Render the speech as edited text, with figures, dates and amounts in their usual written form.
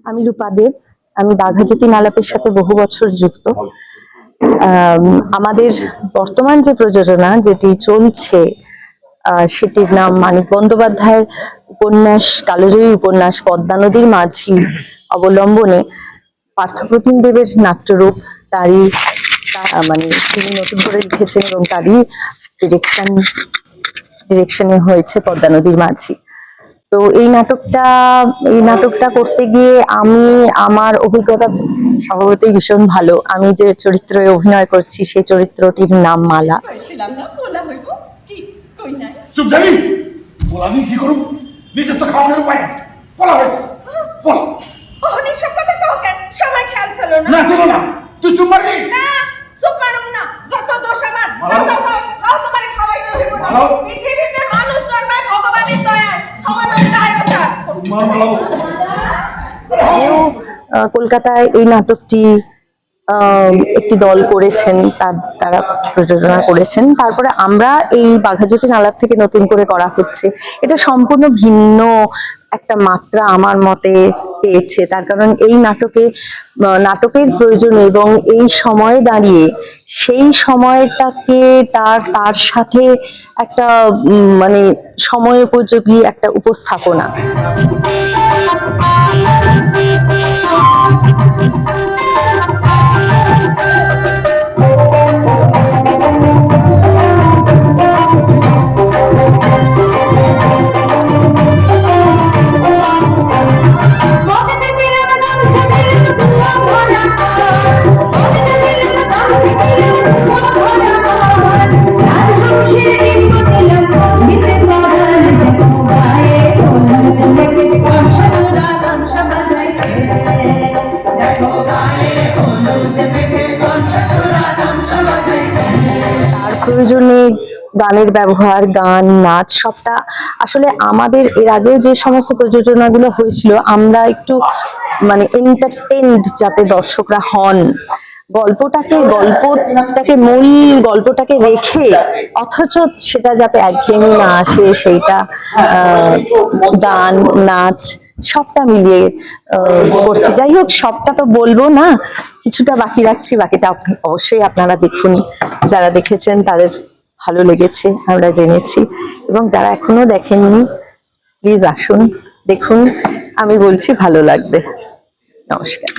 আমি রূপা দেব। আমি বাঘাযতীন আলাপের সাথে বহু বছর যুক্ত। আমাদের বর্তমান যে প্রযোজনা যেটি চলছে সেটির নাম মানিক বন্দ্যোপাধ্যায়ের উপন্যাস কালোজয়ী উপন্যাস পদ্মা নদীর মাঝি অবলম্বনে পার্থপ্রতিম দেবের নাট্যরূপ তারই মানে তিনি নতুন করে লিখেছেন এবং তারই ডিরেকশনে হয়েছে পদ্মা নদীর মাঝি। তো এই নাটকটা করতে গিয়ে আমার অভিজ্ঞতা স্বভাবতই ভীষণ ভালো। আমি যে চরিত্রে অভিনয় করছি সেই চরিত্রটির নাম মালা। কলকাতায় এই নাটকটি একটি দল করেছেন, তারা প্রযোজনা করেছেন। তারপরে আমরা এই বাঘাযতীন আলাপ থেকে নতুন করে করা হচ্ছে। এটা সম্পূর্ণ ভিন্ন একটা মাত্রা আমার মতে পেয়েছে, তার কারণ এই নাটকের প্রয়োজন এবং এই সময়ে দাঁড়িয়ে সেই সময়টাকে তার সাথে একটা মানে সময় উপযোগী একটা উপস্থাপনা। প্রয়োজনে গানের ব্যবহার, গান, নাচ সবটা আসলে আমাদের এর আগেও যে সমস্ত প্রযোজনাগুলো হয়েছিল আমরা একটু মানে এন্টারটেইনড যাতে দর্শকরা হন, মূল গল্পটাকে রেখে অথচ সেটা যাতে একঘেয়েমি না আসে সেইটা গান নাচ সবটা মিলিয়ে করছি। যাই হোক, সবটা তো বলবো না, কিছুটা বাকি রাখছি, বাকিটা অবশ্যই আপনারা দেখুন। যারা দেখেছেন তাদের ভালো লেগেছে আমরা জেনেছি, এবং যারা এখনো দেখেননি প্লিজ আসুন দেখুন, আমি বলছি ভালো লাগবে। নমস্কার।